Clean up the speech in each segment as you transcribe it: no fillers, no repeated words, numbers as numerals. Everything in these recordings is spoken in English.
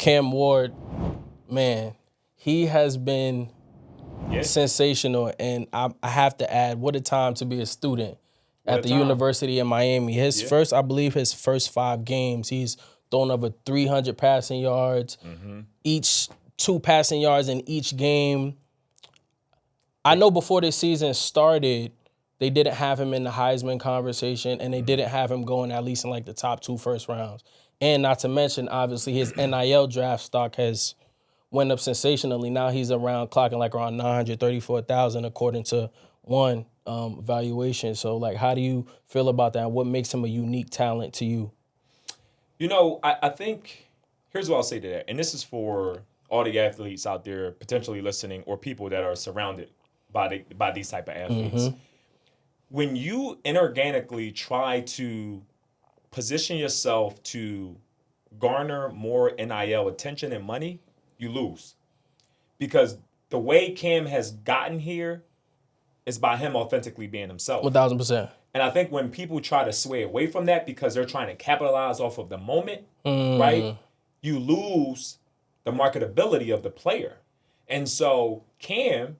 Cam Ward, man, he has been sensational, and I have to add, what a time to be a student at the University of Miami. His first 5 games, he's thrown over 300 passing yards, each 2 passing yards in each game. I know before this season started, they didn't have him in the Heisman conversation, and they didn't have him going at least in like the top 2 first rounds. And not to mention, obviously, his NIL draft stock has went up sensationally. Now he's clocking like around 934,000 according to one valuation. So, like, how do you feel about that? What makes him a unique talent to you? You know, I think, here's what I'll say to that, and this is for all the athletes out there potentially listening or people that are surrounded by these type of athletes. When you inorganically try to position yourself to garner more NIL attention and money, you lose. Because the way Cam has gotten here is by him authentically being himself. 1,000%. And I think when people try to sway away from that because they're trying to capitalize off of the moment, right, you lose the marketability of the player. And so Cam,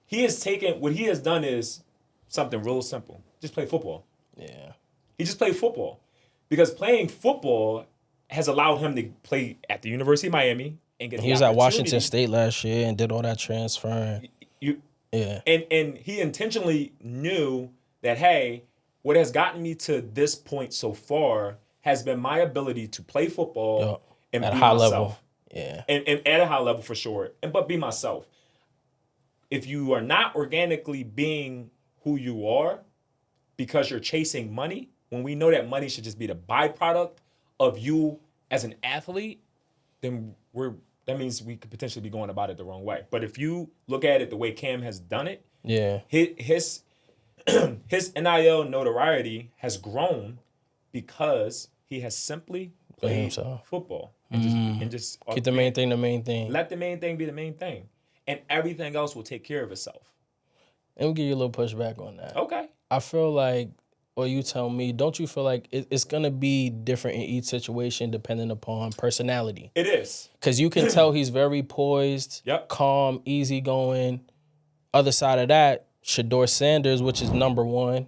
he has taken, what he has done is something real simple. Just play football. Yeah. He just played football. Because playing football has allowed him to play at the University of Miami and get the opportunity. He was at Washington State last year and did all that transferring. And he intentionally knew that, hey, what has gotten me to this point so far has been my ability to play football and at be a high myself. Level. Yeah. And at a high level for sure. But be myself. If you are not organically being who you are because you're chasing money, when we know that money should just be the byproduct of you as an athlete, then that means we could potentially be going about it the wrong way. But if you look at it the way Cam has done it, his NIL notoriety has grown because he has simply played football and just keep the main thing the main thing. Let the main thing be the main thing, and everything else will take care of itself. And we'll give you a little pushback on that. Okay. I feel like, or you tell me, don't you feel like it's going to be different in each situation depending upon personality? It is. Because you can tell he's very poised, calm, easygoing. Other side of that, Shedeur Sanders, which is number 1.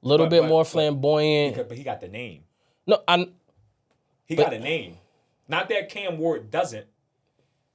Little bit more flamboyant. But he got the name. No, He got a name. Not that Cam Ward doesn't.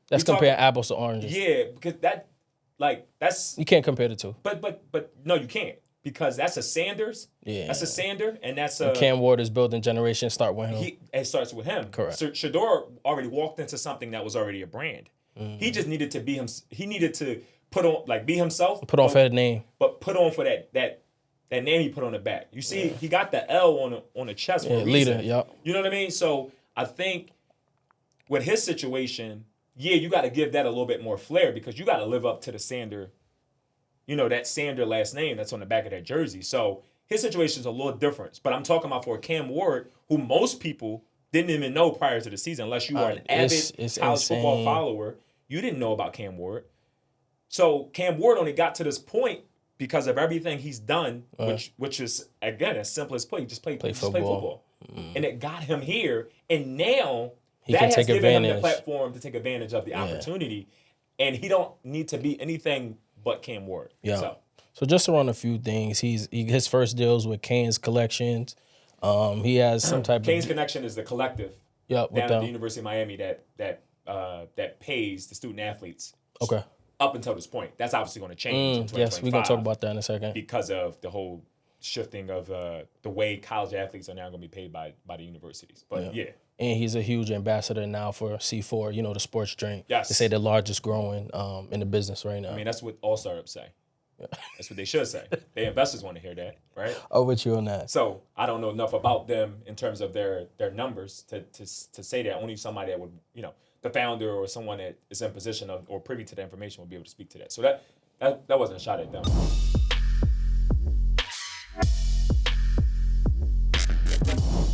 That's comparing apples to oranges. Yeah, because that's... You can't compare the two. But no, you can't. Because that's a Sanders. Yeah. That's a Sander, and that's a... And Cam Ward is building generation start with him. It starts with him. Correct. So Shedeur already walked into something that was already a brand. He just needed to be him. He needed to put on, be himself. Put on for that name. But put on for that name he put on the back. You see, he got the L on the chest for a reason. Leader, yep. You know what I mean? So I think with his situation, you got to give that a little bit more flair because you got to live up to the Sander, that Sander last name that's on the back of that jersey. So his situation is a little different. But I'm talking about for Cam Ward, who most people didn't even know prior to the season, unless you are an avid college football follower. You didn't know about Cam Ward. So Cam Ward only got to this point because of everything he's done, which is, again, as simple as play. He just play football. And it got him here. And now that has given him the platform to take advantage of the opportunity. And he don't need to be anything but Cam Ward. Yeah. So just to run a few things, his first deals with Kane's Collections. He has some type Kane's Connection is the collective down at the University of Miami that pays the student athletes. Okay. Up until this point. That's obviously going to change in 2025. Yes, we're going to talk about that in a second. Because of the whole shifting of the way college athletes are now going to be paid by the universities. But yeah. And he's a huge ambassador now for C4, the sports drink. Yes. They say the largest growing in the business right now. I mean, that's what all startups say. That's what they should say. Their investors want to hear that, right? Oh, with you on that. So I don't know enough about them in terms of their numbers to say that. Only somebody that would, the founder or someone that is in position of or privy to the information will be able to speak to that. So that wasn't a shot at them.